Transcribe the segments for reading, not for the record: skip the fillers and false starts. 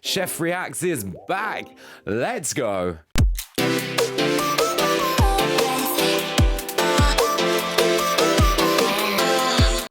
Chef Reacts is back. Let's go.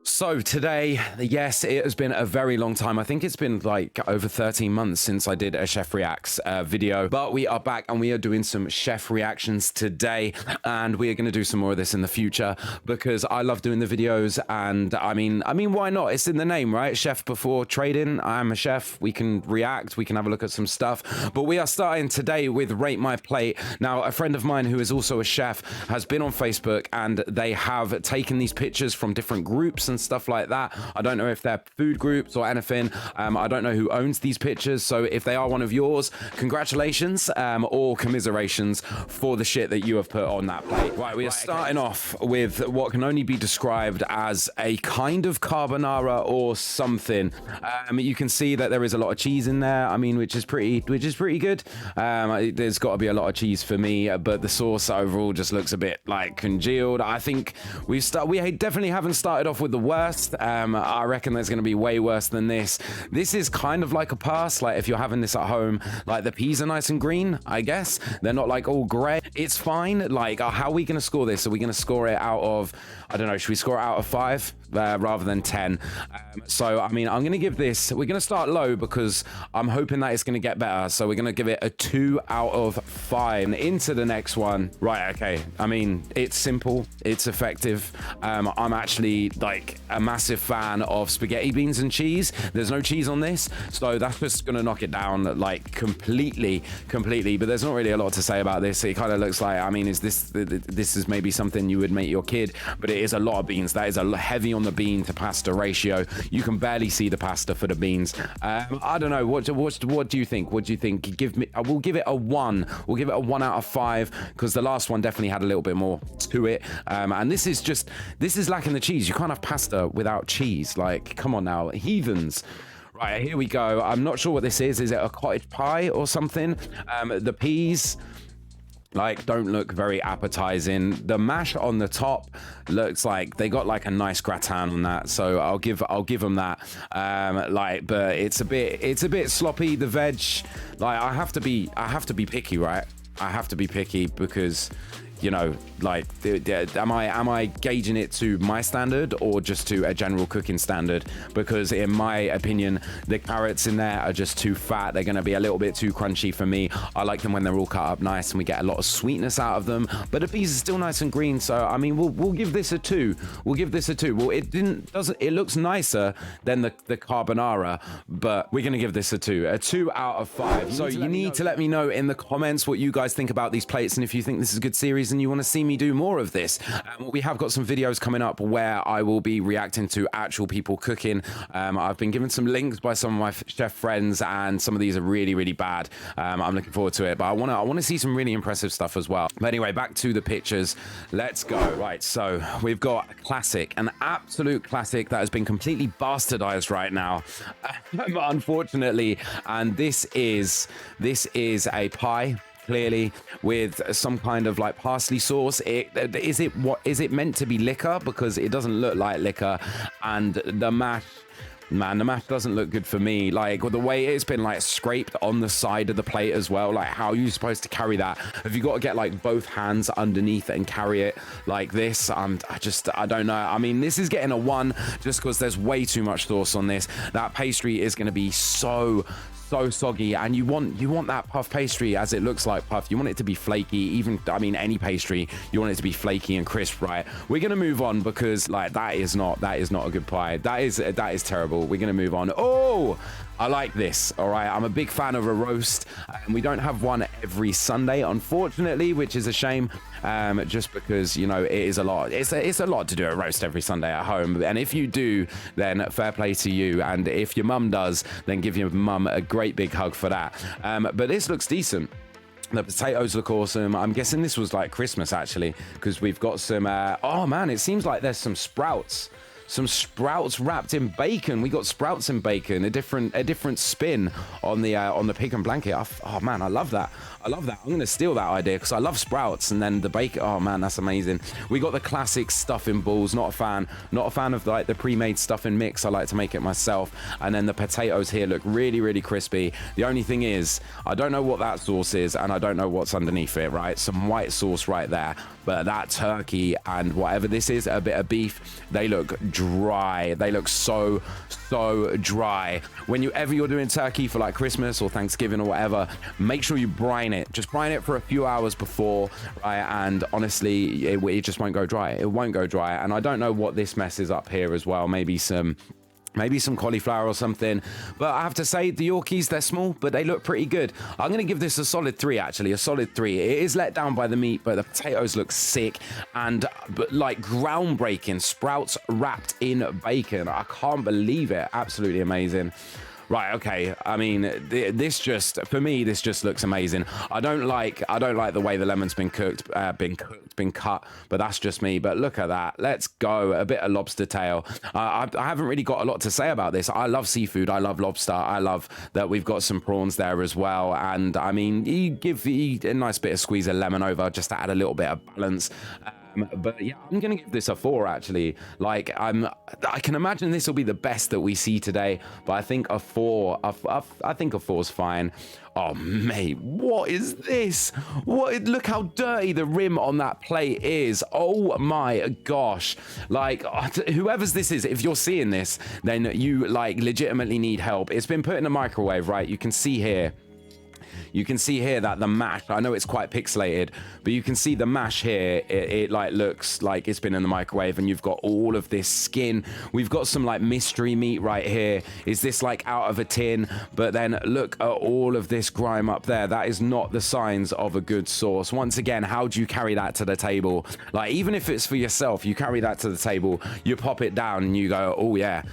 So today, yes, it has been a very long time. I think it's been like over 13 months since I did a Chef Reacts video, but we are back and we are doing some chef reactions today, and we are going to do some more of this in the future because I love doing the videos. And I mean, why not? It's in the name, right? Chef before trading. I'm a chef. We can react. We can have a look at some stuff. But we are starting today with Rate My Plate. Now, a friend of mine who is also a chef has been on Facebook, and they have taken these pictures from different groups and stuff like that. I don't know if they're food groups or anything. I don't know who owns these pictures. So if they are one of yours, congratulations or commiserations for the shit that you have put on that plate. Right, we are starting off with what can only be described as a kind of carbonara or something. You can see that there is a lot of cheese in there. I mean, which is pretty good. There's got to be a lot of cheese for me, but the sauce overall just looks a bit like congealed. I think we definitely haven't started off with the worst. I reckon there's going to be way worse than this. This is kind of like a pass. Like if you're having this at home, like the peas are nice and green, I guess. They're not like all gray. It's fine. Like, how are we going to score this? Are we going to score it out of, I don't know, should we score it out of 5 rather than 10? So, I mean, I'm going to give this, we're going to start low because I'm hoping that it's going to get better. So we're going to give it a 2 out of 5. And into the next one. Right, okay. I mean, it's simple. It's effective. I'm actually like a massive fan of spaghetti, beans and cheese. There's no cheese on this, so that's just going to knock it down like completely. But there's not really a lot to say about this. It kind of looks like, I mean, this is maybe something you would make your kid, but it is a lot of beans. That is a heavy on the bean to pasta ratio. You can barely see the pasta for the beans. I don't know. What do you think? What do you think? We'll give it a 1. We'll give it a 1 out of 5 because the last one definitely had a little bit more to it. And this is lacking the cheese. You can't have pasta without cheese. Like, come on now, heathens. Right, here we go. I'm not sure what this is. Is it a cottage pie or something? The peas, like, don't look very appetizing. The mash on the top looks like they got like a nice gratin on that, so I'll give them that. But it's a bit sloppy. The veg, like, I have to be picky, right? I have to be picky because, you know, like, am I gauging it to my standard or just to a general cooking standard? Because in my opinion, the carrots in there are just too fat. They're going to be a little bit too crunchy for me. I like them when they're all cut up nice and we get a lot of sweetness out of them. But the peas are still nice and green. So, I mean, we'll give this a 2. We'll give this a 2. Well, it looks nicer than the carbonara, but we're going to give this a 2. A 2 out of 5. So you need to let me know in the comments what you guys think about these plates and if you think this is a good series and you want to see me do more of this. We have got some videos coming up where I will be reacting to actual people cooking. I've been given some links by some of my chef friends, and some of these are really bad. I'm looking forward to it, but I want to see some really impressive stuff as well. But anyway, back to the pictures. Let's go. Right, so we've got a classic, an absolute classic that has been completely bastardized right now, unfortunately. And this is a pie, clearly, with some kind of like parsley sauce. Is it meant to be liquor? Because it doesn't look like liquor. And the mash, man, the mash doesn't look good for me. Like, with the way it's been like scraped on the side of the plate as well, like, how are you supposed to carry that? Have you got to get like both hands underneath it and carry it like this? I don't know. I mean, this is getting a 1 just because there's way too much sauce on this. That pastry is going to be so soggy, and you want that puff pastry, as it looks like puff, you want it to be flaky. Even, I mean, any pastry, you want it to be flaky and crisp, right? We're gonna move on because, like, that is not a good pie. That is terrible. We're gonna move on. Oh, I like this. All right, I'm a big fan of a roast, and we don't have one every Sunday, unfortunately, which is a shame. Just because, you know, it is a lot. It's a lot to do a roast every Sunday at home, and if you do, then fair play to you. And if your mum does, then give your mum a great big hug for that. But this looks decent. The potatoes look awesome. I'm guessing this was like Christmas, actually, because we've got some oh man, it seems like there's some sprouts. some sprouts wrapped in bacon. We got sprouts in bacon, a different spin on the pecan blanket. Oh man, I love that. I love that. I'm gonna steal that idea because I love sprouts, and then the bacon. Oh man, that's amazing. We got the classic stuffing balls. Not a fan of like the pre-made stuffing mix. I like to make it myself. And then the potatoes here look really crispy. The only thing is, I don't know what that sauce is, and I don't know what's underneath it. Right, some white sauce right there. But that turkey and whatever this is, a bit of beef, they look dry. They look so dry. Whenever you're doing turkey for like Christmas or Thanksgiving or whatever, make sure you brine it. Just brine it for a few hours before, right? And honestly, it just won't go dry. It won't go dry. And I don't know what this mess is up here as well. Maybe some cauliflower or something. But I have to say, the Yorkies, they're small, but they look pretty good. I'm going to give this a solid 3, actually. A solid 3. It is let down by the meat, but the potatoes look sick. But like groundbreaking, sprouts wrapped in bacon. I can't believe it. Absolutely amazing. Right, okay. I mean, this just looks amazing. I don't like the way the lemon's been cut, but that's just me. But look at that. Let's go. A bit of lobster tail. I haven't really got a lot to say about this. I love seafood. I love lobster. I love that we've got some prawns there as well. And I mean, you give a nice bit of squeeze of lemon over just to add a little bit of balance. But yeah, I'm gonna give this a 4 actually. Like I can imagine this will be the best that we see today, but I think a 4. I think a 4 is fine. Oh mate, what is this? Look how dirty the rim on that plate is. Oh my gosh. Like whoever's this is, if you're seeing this, then you like legitimately need help. It's been put in a microwave, right? You can see here. You can see here that the mash, I know it's quite pixelated, but you can see the mash here, it like looks like it's been in the microwave, and you've got all of this skin. We've got some like mystery meat right here. Is this like out of a tin? But then look at all of this grime up there. That is not the signs of a good sauce. Once again, how do you carry that to the table? Like, even if it's for yourself, you carry that to the table, you pop it down and you go, oh yeah,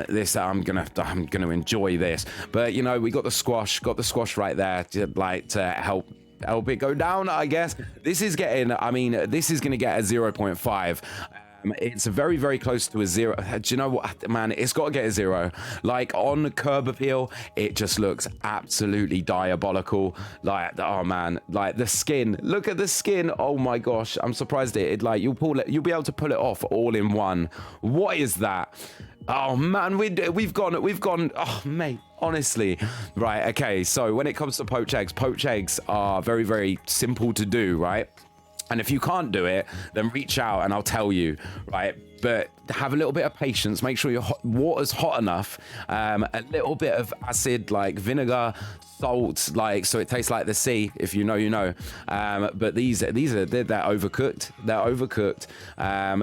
this, I'm gonna enjoy this. But you know, we got the squash right there to help it go down, I guess. This is going to get a 0.5. It's very close to a 0. Do you know what, man? It's got to get a 0. Like on curb appeal, it just looks absolutely diabolical. Like, oh man, like the skin. Look at the skin. Oh my gosh, I'm surprised it like you'll be able to pull it off all in one. What is that? Oh man, we've gone. Oh mate, honestly. Right, okay. So when it comes to poached eggs are very simple to do, right? And if you can't do it, then reach out and I'll tell you, right? But have a little bit of patience. Make sure your water's hot enough. A little bit of acid, like vinegar, salt, like so it tastes like the sea. If you know, you know. But they're overcooked. They're overcooked.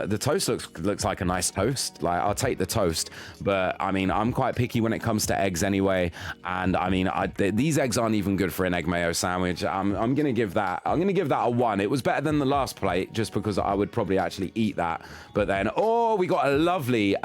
The toast looks like a nice toast. Like, I'll take the toast. But I mean, I'm quite picky when it comes to eggs anyway. And I mean, these eggs aren't even good for an egg mayo sandwich. I'm gonna give that a 1. It was better than the last plate just because I would probably actually eat that. But then, oh, we got a lovely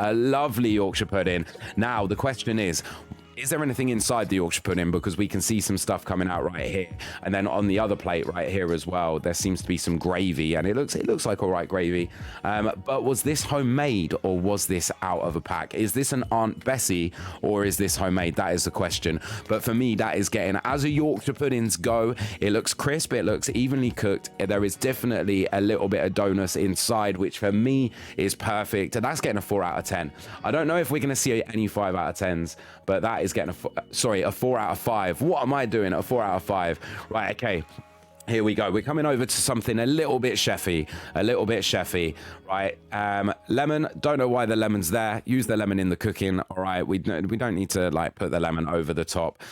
Yorkshire pudding. Now the question is there anything inside the Yorkshire pudding? Because we can see some stuff coming out right here, and then on the other plate right here as well, there seems to be some gravy, and it looks like all right gravy. But was this homemade or was this out of a pack? Is this an Aunt Bessie or is this homemade? That is the question. But for me, that is getting, as a Yorkshire puddings go, it looks crisp, it looks evenly cooked. There is definitely a little bit of doneness inside, which for me is perfect, and that's getting a 4 out of 10. I don't know if we're going to see any 5 out of 10s, but that is getting a 4 out of 5. What am I doing? A 4 out of 5. Right, okay. Here we go. We're coming over to something a little bit chefy, right? Lemon. Don't know why the lemon's there. Use the lemon in the cooking. All right. We don't need to like put the lemon over the top.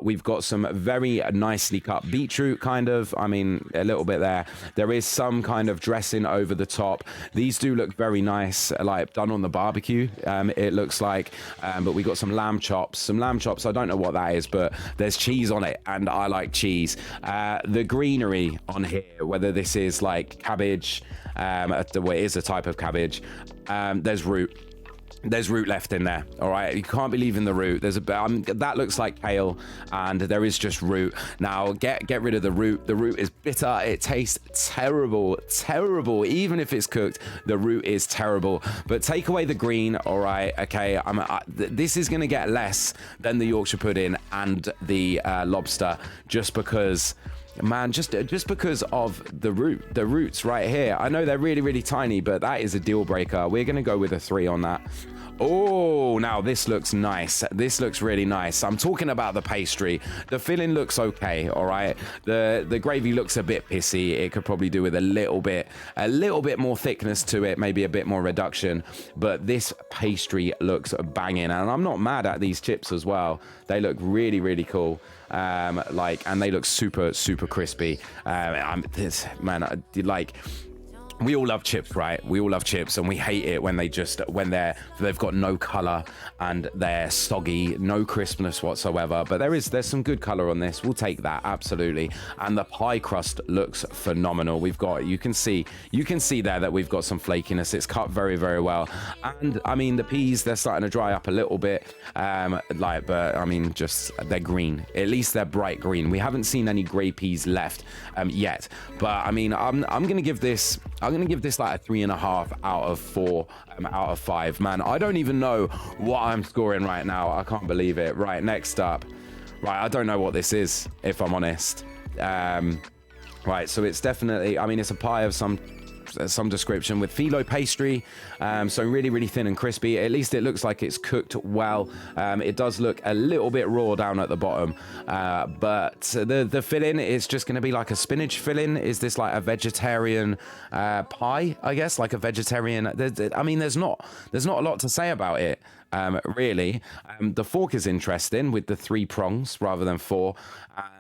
We've got some very nicely cut beetroot, kind of. I mean, a little bit there. There is some kind of dressing over the top. These do look very nice, like done on the barbecue. It looks like. But we got some lamb chops. I don't know what that is, but there's cheese on it, and I like cheese. The greenery on here, whether this is like cabbage, well, it is a type of cabbage. There's root. there's root left in there. All right, you can't be leaving the root. There's a that looks like kale, and there is just root. Now get rid of the root. The root is bitter. It tastes terrible, terrible. Even if it's cooked, the root is terrible. But take away the green. All right, okay. This is gonna get less than the Yorkshire pudding and the lobster, just because. Man, just because of the roots right here. I know they're really, really tiny, but that is a deal breaker. We're gonna go with a 3 on that. Oh, now this looks nice. This looks really nice. I'm talking about the pastry. The filling looks okay, all right. The gravy looks a bit pissy. It could probably do with a little bit more thickness to it, maybe a bit more reduction. But this pastry looks banging, and I'm not mad at these chips as well. They look really, really cool. And they look super, super crispy. We all love chips, right? We all love chips, and we hate it when they've got no color and they're soggy, no crispness whatsoever. But there's some good color on this. We'll take that, absolutely. And the pie crust looks phenomenal. You can see there that we've got some flakiness. It's cut very, very well. And I mean, the peas, they're starting to dry up a little bit. But I mean, just they're green. At least they're bright green. We haven't seen any gray peas left yet. But I mean, I'm gonna give this like a 3.5 out of 4 out of 5. Man, I don't even know what I'm scoring right now. I can't believe it. Right, next up. Right, I don't know what this is, if I'm honest. Right, so it's definitely, I mean, it's a pie of some description with phyllo pastry, so really, really thin and crispy. At least it looks like it's cooked well. It does look a little bit raw down at the bottom, but the filling is just going to be like a spinach filling. Is this like a vegetarian pie, I guess, like a vegetarian? I mean, there's not a lot to say about it. Really. The fork is interesting with the 3 prongs rather than 4,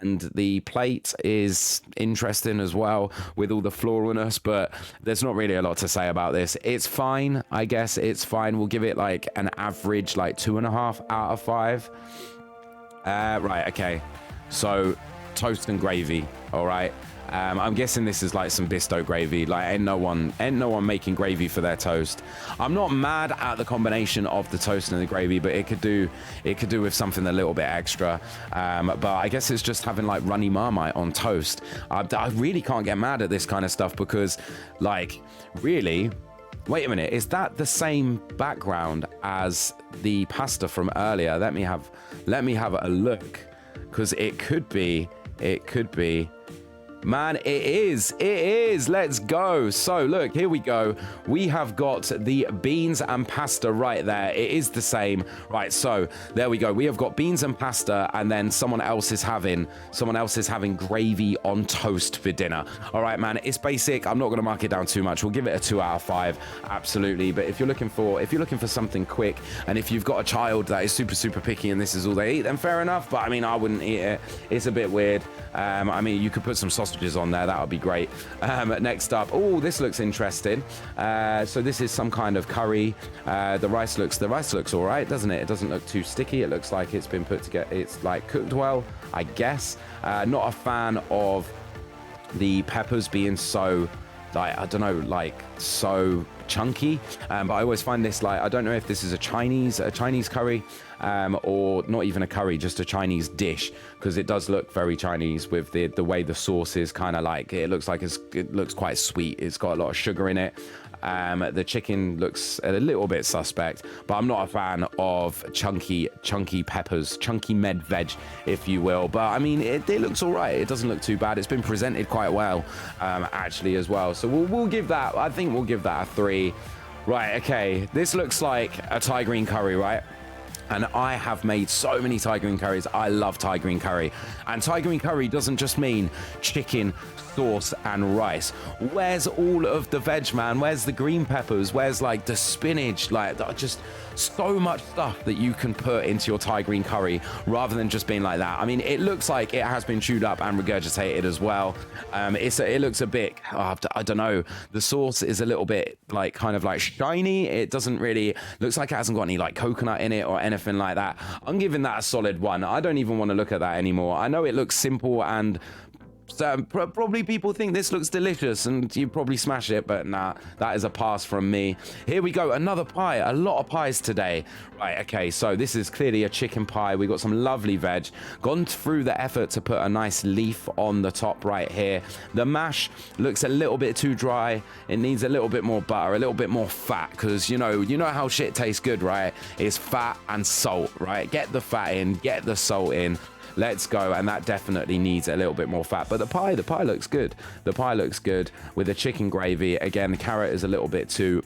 and the plate is interesting as well with all the floralness, but there's not really a lot to say about this. It's fine, I guess. It's fine. We'll give it like an average like 2.5 out of 5. Right, okay, so toast and gravy. All right. I'm guessing this is like some Bisto gravy. Like ain't no one making gravy for their toast. I'm not mad at the combination of the toast and the gravy, but it could do with something a little bit extra. But I guess it's just having like runny Marmite on toast. I really can't get mad at this kind of stuff because, like, really. Wait a minute, is that the same background as the pasta from earlier? Let me have a look, because it could be. Man, it is. Let's go. So look, here we go. We have got the beans and pasta right there. It is the same. Right, so there we go. We have got beans and pasta, and then someone else is having gravy on toast for dinner. All right, man, it's basic. I'm not going to mark it down too much. We'll give it a 2 out of 5. Absolutely. But if you're looking for something quick, and if you've got a child that is super, super picky and this is all they eat, then fair enough. But I mean, I wouldn't eat it. It's a bit weird. I mean, you could put some sausages on there. That would be great. Next up, oh, this looks interesting. So this is some kind of curry. The rice looks all right, doesn't it? It doesn't look too sticky. It looks like it's been put together. It's like cooked well, I guess. Not a fan of the peppers being so, like, I don't know, like so chunky. But I always find this, like, I don't know if this is a Chinese curry. Or not even a curry, just a Chinese dish, because it does look very Chinese with the way the sauce is kind of like, it looks quite sweet. It's got a lot of sugar in it. The chicken looks a little bit suspect, but I'm not a fan of chunky peppers, chunky med veg, if you will. But I mean, it looks all right. It doesn't look too bad. It's been presented quite well, actually, as well. So we'll give that, I think we'll give that a 3. Right, okay. This looks like a Thai green curry, right? And I have made so many Thai green curries. I love Thai green curry. And Thai green curry doesn't just mean chicken, sauce, and rice. Where's all of the veg, man? Where's the green peppers? Where's like the spinach? Like just so much stuff that you can put into your Thai green curry rather than just being like that. I mean, it looks like it has been chewed up and regurgitated as well. It looks a bit, I don't know. The sauce is a little bit like kind of like shiny. It doesn't really, looks like it hasn't got any like coconut in it or anything like that. I'm giving that a solid 1. I don't even want to look at that anymore. I know it looks simple and Probably people think this looks delicious and you probably smash it, but nah, that is a pass from me. Here we go, another pie. A lot of pies today. Right, okay, so this is clearly a chicken pie. We got some lovely veg. Gone through the effort to put a nice leaf on the top right here. The mash looks a little bit too dry. It needs a little bit more butter, a little bit more fat, because you know how shit tastes good, right? It's fat and salt, right? Get the fat in, get the salt in. Let's go. And that definitely needs a little bit more fat, but the pie looks good. The pie looks good with the chicken gravy. Again, the carrot is a little bit too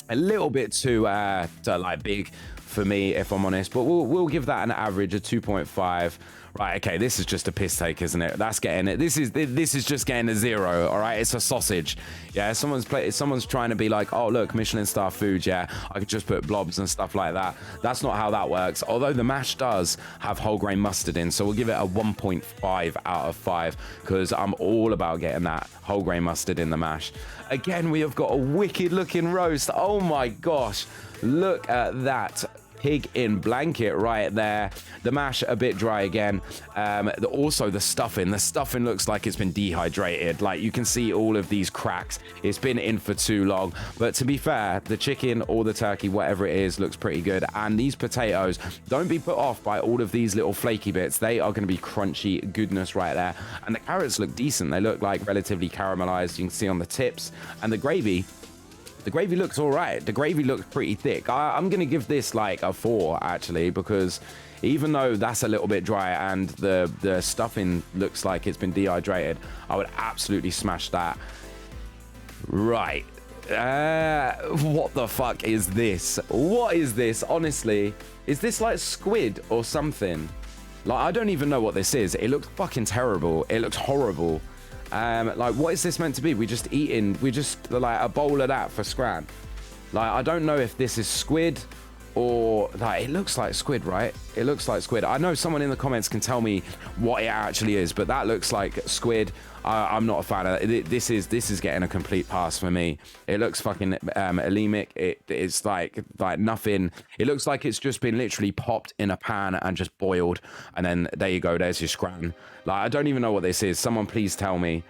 like big for me, if I'm honest, but we'll give that an average of 2.5. Right, okay, this is just a piss take, isn't it? That's getting it. This is just getting a 0. All right, it's a sausage. Yeah, someone's trying to be like, oh look, Michelin star food. Yeah, I could just put blobs and stuff like that. That's not how that works. Although the mash does have whole grain mustard in, so we'll give it a 1.5 out of 5 because I'm all about getting that whole grain mustard in the mash. Again, we have got a wicked looking roast. Oh my gosh, look at that. Pig in blanket right there. The mash a bit dry again. Also the stuffing looks like it's been dehydrated. Like you can see all of these cracks. It's been in for too long, but to be fair, the chicken or the turkey, whatever it is, looks pretty good. And these potatoes, don't be put off by all of these little flaky bits. They are going to be crunchy goodness right there. And the carrots look decent. They look like relatively caramelized. You can see on the tips. And the gravy looks all right. The gravy looks pretty thick. I'm going to give this like a 4 actually, because even though that's a little bit dry and the stuffing looks like it's been dehydrated, I would absolutely smash that. Right. What the fuck is this? What is this? Honestly, is this like squid or something? Like, I don't even know what this is. It looks fucking terrible. It looks horrible. Like, what is this meant to be? We just like a bowl of that for Scran. Like, I don't know if this is squid or like, it looks like squid, right? It looks like squid. I know someone in the comments can tell me what it actually is, but that looks like squid. I'm not a fan of that. This is getting a complete pass for me. It looks fucking anemic. It's like nothing. It looks like it's just been literally popped in a pan and just boiled, and then there you go, there's your Scran. Like, I don't even know what this is. Someone please tell me.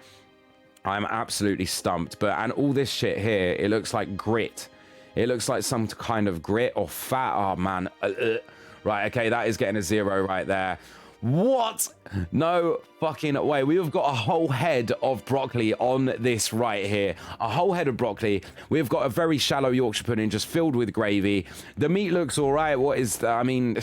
I'm absolutely stumped. And all this shit here, it looks like grit. It looks like some kind of grit or fat. Oh man. Right, okay, that is getting a 0 right there. What? No fucking way. We have got a whole head of broccoli on this right here. A whole head of broccoli. We've got a very shallow Yorkshire pudding just filled with gravy. The meat looks all right. What is that? I mean,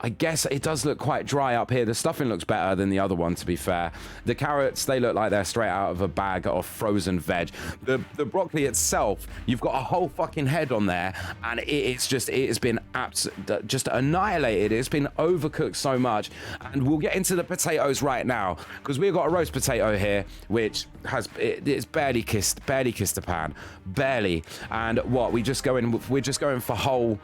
I guess it does look quite dry up here. The stuffing looks better than the other one, to be fair. The carrots, they look like they're straight out of a bag of frozen veg. The broccoli itself, you've got a whole fucking head on there, and it has been just annihilated. It's been overcooked so much. And we'll get into the potatoes right now, because we've got a roast potato here, which it's barely kissed the pan, barely. And what we're just going for whole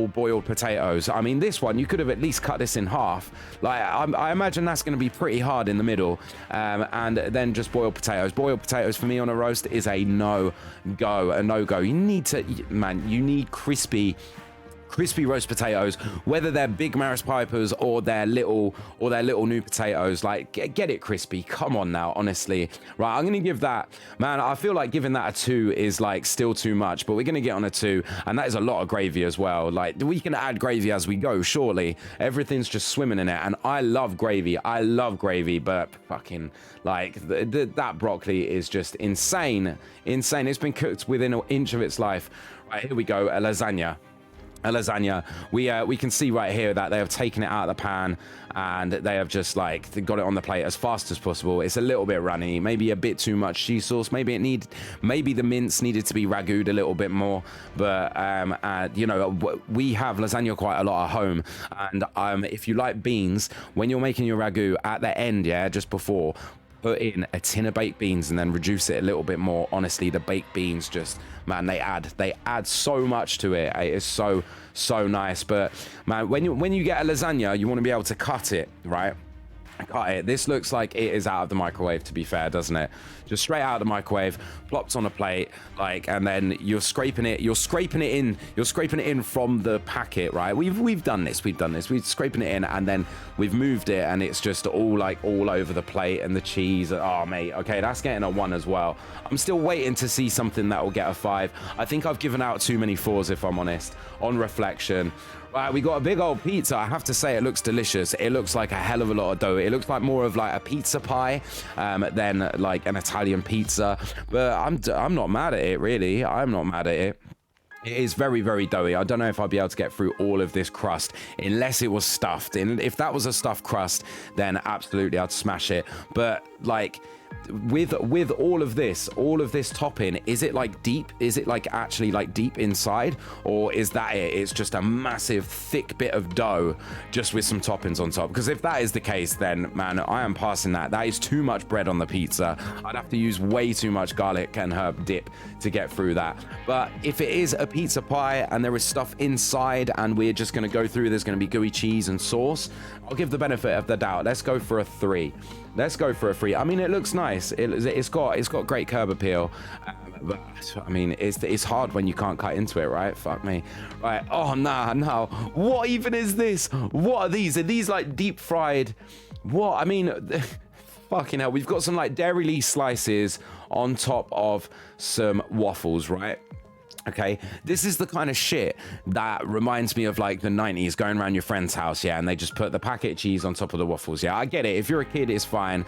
boiled potatoes. I mean, this one, you could have at least cut this in half. Like, I imagine that's going to be pretty hard in the middle. And then just boiled potatoes. Boiled potatoes for me on a roast is a no-go, a no-go. You need crispy roast potatoes, whether they're big Maris Pipers or they're little new potatoes. Like, get it crispy. Come on now, honestly. Right, I'm gonna give that, man, I feel like giving that a 2 is like still too much, but we're gonna get on a 2, and that is a lot of gravy as well. Like, we can add gravy as we go, surely. Everything's just swimming in it, and I love gravy, but fucking, like, that broccoli is just insane. It's been cooked within an inch of its life. Right, here we go, a lasagna. We can see right here that they have taken it out of the pan and they have just like got it on the plate as fast as possible. It's a little bit runny, maybe a bit too much cheese sauce. Maybe the mince needed to be ragued a little bit more. But you know, we have lasagna quite a lot at home, and if you like beans, when you're making your ragu at the end, yeah, just before, put in a tin of baked beans and then reduce it a little bit more. Honestly, the baked beans just, man, they add so much to it. It is so nice. But man, when you get a lasagna, you want to be able to cut it, right? Cut it. This looks like it is out of the microwave, to be fair, doesn't it? Just straight out of the microwave, plopped on a plate, like, and then you're scraping it in from the packet, right? We've done this, we're scraping it in, and then we've moved it, and it's just all over the plate, and the cheese. Oh mate, okay, that's getting a 1 as well. I'm still waiting to see something that will get a 5. I think I've given out too many 4s, if I'm honest, on reflection. We got a big old pizza. I have to say, it looks delicious. It looks like a hell of a lot of dough. It looks like more of like a pizza pie than like an Italian pizza. But I'm not mad at it, really. I'm not mad at it. It is very, very doughy. I don't know if I'll be able to get through all of this crust unless it was stuffed. And if that was a stuffed crust, then absolutely I'd smash it. But like, with all of this topping, is it like deep? Is it like actually like deep inside, or is that it? It's just a massive thick bit of dough just with some toppings on top? Because if that is the case, then man, I am passing that. That is too much bread on the pizza. I'd have to use way too much garlic and herb dip to get through that. But if it is a pizza pie and there is stuff inside and we're just going to go through, there's going to be gooey cheese and sauce, I'll give the benefit of the doubt. Let's go for a 3. Let's go for a 3. I mean, it looks nice. It's got great curb appeal. But I mean, it's hard when you can't cut into it, right? Fuck me. Right. Oh, no. What even is this? What are these? Are these like deep fried? What? I mean, fucking hell. We've got some like Dairy Lee slices on top of some waffles, right? Okay, this is the kind of shit that reminds me of like the 90s, going around your friend's house, yeah, and they just put the packet of cheese on top of the waffles. Yeah, I get it. If you're a kid, it's fine.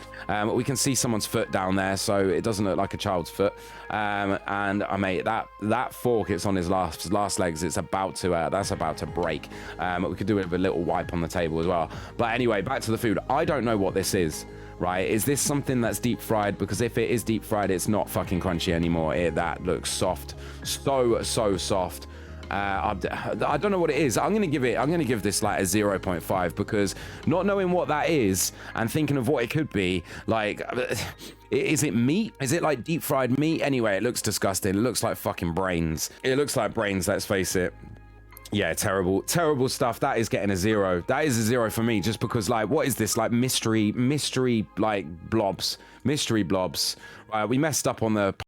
We can see someone's foot down there, so it doesn't look like a child's foot. And mate, that fork, it's on his last legs. It's about to that's about to break. We could do it with a little wipe on the table as well. But anyway, back to the food. I don't know what this is. Right, is this something that's deep fried? Because if it is deep fried, it's not fucking crunchy anymore. That looks soft, so soft. I don't know what it is. I'm gonna give this like a 0.5, because not knowing what that is and thinking of what it could be, like, is it meat? Is it like deep fried meat? Anyway, it looks disgusting. It looks like fucking brains. It looks like brains, let's face it. Yeah, terrible stuff. That is getting a 0. That is a 0 for me, just because, like, what is this? Like mystery like blobs, mystery blobs. We messed up on the